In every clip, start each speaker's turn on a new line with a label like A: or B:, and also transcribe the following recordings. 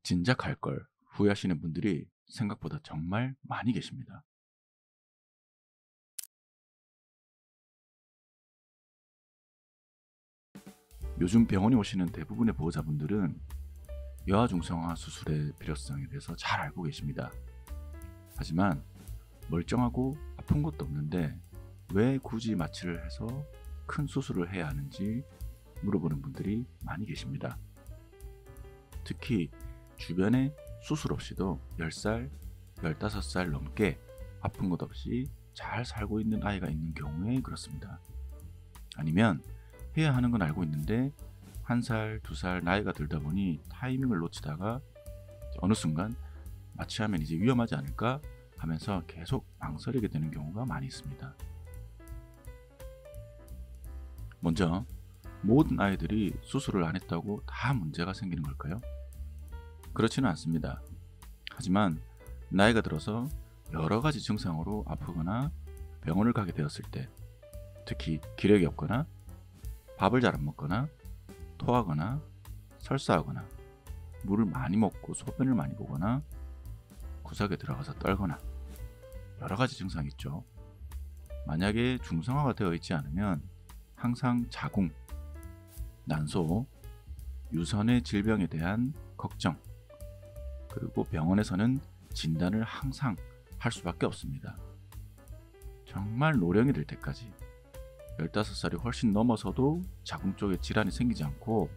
A: 진작 할 걸 후회하시는 분들이 생각보다 정말 많이 계십니다. 요즘 병원에 오시는 대부분의 보호자분들은 여아중성화 수술의 필요성에 대해서 잘 알고 계십니다. 하지만 멀쩡하고 아픈 것도 없는데 왜 굳이 마취를 해서 큰 수술을 해야 하는지 물어보는 분들이 많이 계십니다. 특히 주변에 수술 없이도 10살, 15살 넘게 아픈 것 없이 잘 살고 있는 아이가 있는 경우에 그렇습니다. 아니면 해야 하는 건 알고 있는데 1살, 2살 나이가 들다 보니 타이밍을 놓치다가 어느 순간 마취하면 이제 위험하지 않을까 하면서 계속 망설이게 되는 경우가 많이 있습니다. 먼저 모든 아이들이 수술을 안 했다고 다 문제가 생기는 걸까요? 그렇지는 않습니다. 하지만 나이가 들어서 여러 가지 증상으로 아프거나 병원을 가게 되었을 때, 특히 기력이 없거나 밥을 잘 안 먹거나 토하거나 설사하거나 물을 많이 먹고 소변을 많이 보거나 구석에 들어가서 떨거나 여러 가지 증상이 있죠. 만약에 중성화가 되어 있지 않으면 항상 자궁, 난소, 유선의 질병에 대한 걱정, 그리고 병원에서는 진단을 항상 할 수밖에 없습니다. 정말 노령이 될 때까지 15살이 훨씬 넘어서도 자궁 쪽에 질환이 생기지 않고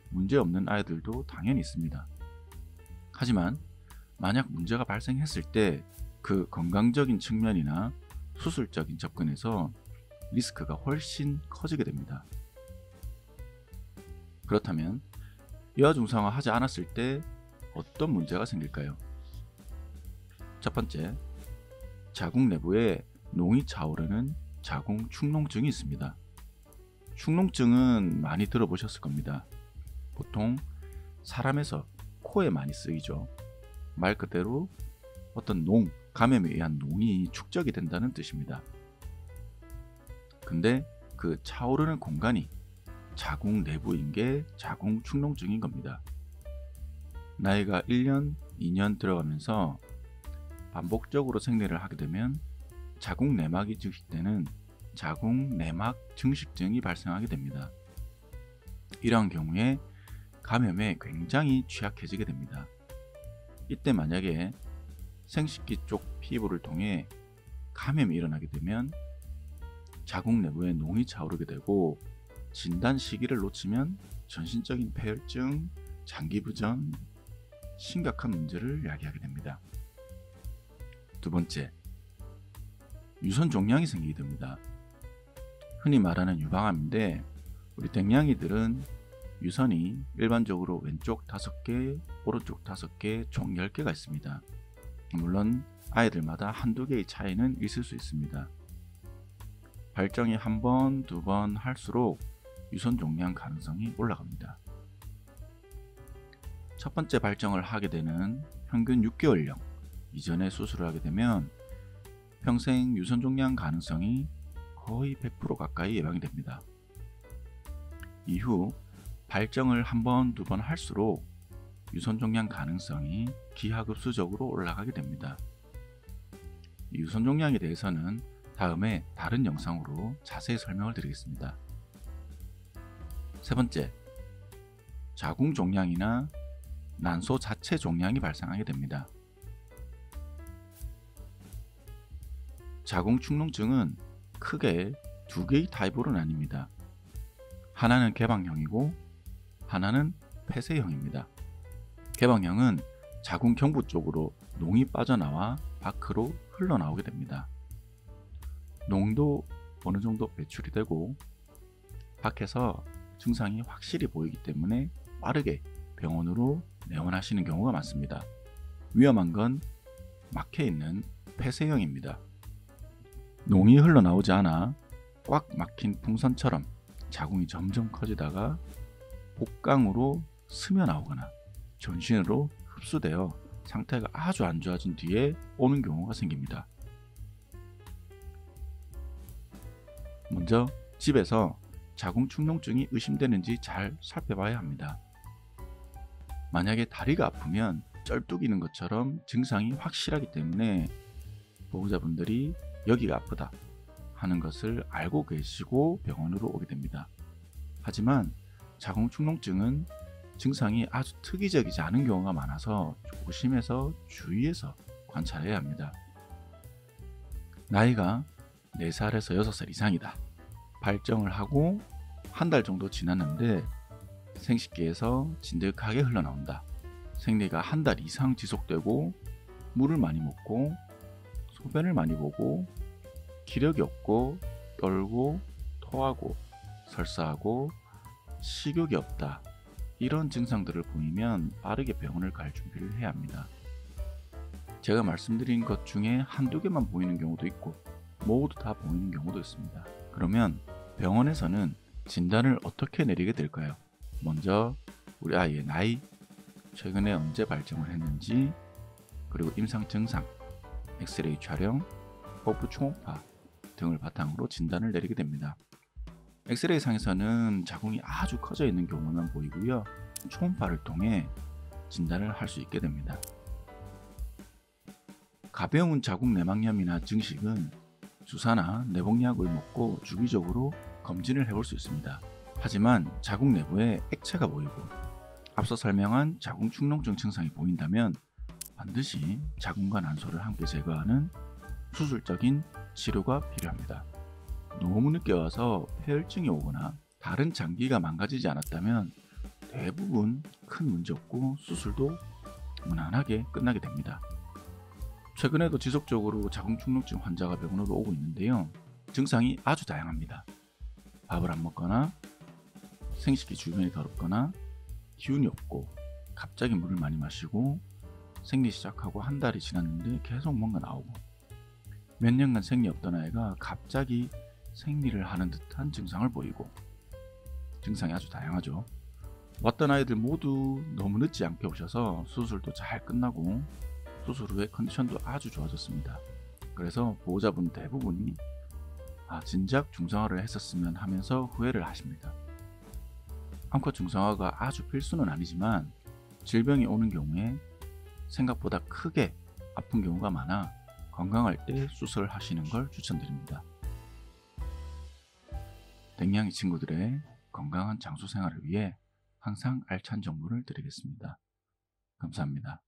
A: 문제없는 아이들도 당연히 있습니다. 하지만 만약 문제가 발생했을 때 그 건강적인 측면이나 수술적인 접근에서 리스크가 훨씬 커지게 됩니다. 그렇다면 여아중성화 하지 않았을 때 어떤 문제가 생길까요? 첫 번째, 자궁 내부에 농이 차오르는 자궁 축농증이 있습니다. 축농증은 많이 들어보셨을 겁니다. 보통 사람에서 코에 많이 쓰이죠. 말 그대로 어떤 감염에 의한 농이 축적이 된다는 뜻입니다. 근데 그 차오르는 공간이 자궁 내부인 게 자궁 축농증인 겁니다. 나이가 1년, 2년 들어가면서 반복적으로 생리를 하게 되면 자궁 내막이 증식되는 자궁 내막 증식증이 발생하게 됩니다. 이러한 경우에 감염에 굉장히 취약해지게 됩니다. 이때 만약에 생식기 쪽 피부를 통해 감염이 일어나게 되면 자궁 내부에 농이 차오르게 되고 진단 시기를 놓치면 전신적인 폐혈증, 장기부전, 심각한 문제를 야기하게 됩니다. 두 번째, 유선 종양이 생기게 됩니다. 흔히 말하는 유방암인데 우리 댕냥이들은 유선이 일반적으로 왼쪽 5개, 오른쪽 5개, 총 10개가 있습니다. 물론 아이들마다 한두 개의 차이는 있을 수 있습니다. 발정이 1번, 2번 할수록 유선 종양 가능성이 올라갑니다. 첫 번째 발정을 하게 되는 평균 6개월령 이전에 수술을 하게 되면 평생 유선 종양 가능성이 거의 100% 가까이 예방이 됩니다. 이후 발정을 1번, 2번 할수록 유선 종양 가능성이 기하급수적으로 올라가게 됩니다. 유선 종양에 대해서는 다음에 다른 영상으로 자세히 설명을 드리겠습니다. 세 번째, 자궁 종양이나 난소 자체 종양이 발생하게 됩니다. 자궁 축농증은 크게 2개의 타입으로 나뉩니다. 하나는 개방형이고 하나는 폐쇄형입니다. 개방형은 자궁 경부 쪽으로 농이 빠져나와 밖으로 흘러나오게 됩니다. 농도 어느 정도 배출이 되고 밖에서 증상이 확실히 보이기 때문에 빠르게 병원으로 내원하시는 경우가 많습니다. 위험한 건 막혀있는 폐쇄형입니다. 농이 흘러나오지 않아 꽉 막힌 풍선처럼 자궁이 점점 커지다가 복강으로 스며 나오거나 전신으로 흡수되어 상태가 아주 안 좋아진 뒤에 오는 경우가 생깁니다. 먼저 집에서 자궁 축농증이 의심되는지 잘 살펴봐야 합니다. 만약에 다리가 아프면 쩔뚝이는 것처럼 증상이 확실하기 때문에 보호자분들이 여기가 아프다 하는 것을 알고 계시고 병원으로 오게 됩니다. 하지만 자궁축농증은 증상이 아주 특이적이지 않은 경우가 많아서 조심해서 주의해서 관찰해야 합니다. 나이가 4살에서 6살 이상이다. 발정을 하고 한 달 정도 지났는데 생식기에서 진득하게 흘러나온다. 생리가 한 달 이상 지속되고 물을 많이 먹고 소변을 많이 보고 기력이 없고 떨고 토하고 설사하고 식욕이 없다. 이런 증상들을 보이면 빠르게 병원을 갈 준비를 해야 합니다. 제가 말씀드린 것 중에 한두 개만 보이는 경우도 있고 모두 다 보이는 경우도 있습니다. 그러면 병원에서는 진단을 어떻게 내리게 될까요? 먼저 우리 아이의 나이, 최근에 언제 발정을 했는지, 그리고 임상 증상, 엑스레이 촬영, 호흡부 초음파 등을 바탕으로 진단을 내리게 됩니다. 엑스레이 상에서는 자궁이 아주 커져 있는 경우만 보이고요. 초음파를 통해 진단을 할 수 있게 됩니다. 가벼운 자궁 내막염이나 증식은 주사나 내복약을 먹고 주기적으로 검진을 해볼 수 있습니다. 하지만 자궁 내부에 액체가 보이고 앞서 설명한 자궁축농증 증상이 보인다면 반드시 자궁과 난소를 함께 제거하는 수술적인 치료가 필요합니다. 너무 늦게 와서 폐혈증이 오거나 다른 장기가 망가지지 않았다면 대부분 큰 문제 없고 수술도 무난하게 끝나게 됩니다. 최근에도 지속적으로 자궁축농증 환자가 병원으로 오고 있는데요. 증상이 아주 다양합니다. 밥을 안 먹거나 생식기 주변이 더럽거나 기운이 없고 갑자기 물을 많이 마시고 생리 시작하고 한 달이 지났는데 계속 뭔가 나오고 몇 년간 생리 없던 아이가 갑자기 생리를 하는 듯한 증상을 보이고 증상이 아주 다양하죠. 왔던 아이들 모두 너무 늦지 않게 오셔서 수술도 잘 끝나고 수술 후에 컨디션도 아주 좋아졌습니다. 그래서 보호자분 대부분이 진작 중성화를 했었으면 하면서 후회를 하십니다. 암컷 중성화가 아주 필수는 아니지만 질병이 오는 경우에 생각보다 크게 아픈 경우가 많아 건강할 때 수술을 하시는 걸 추천드립니다. 댕냥이 친구들의 건강한 장수 생활을 위해 항상 알찬 정보를 드리겠습니다. 감사합니다.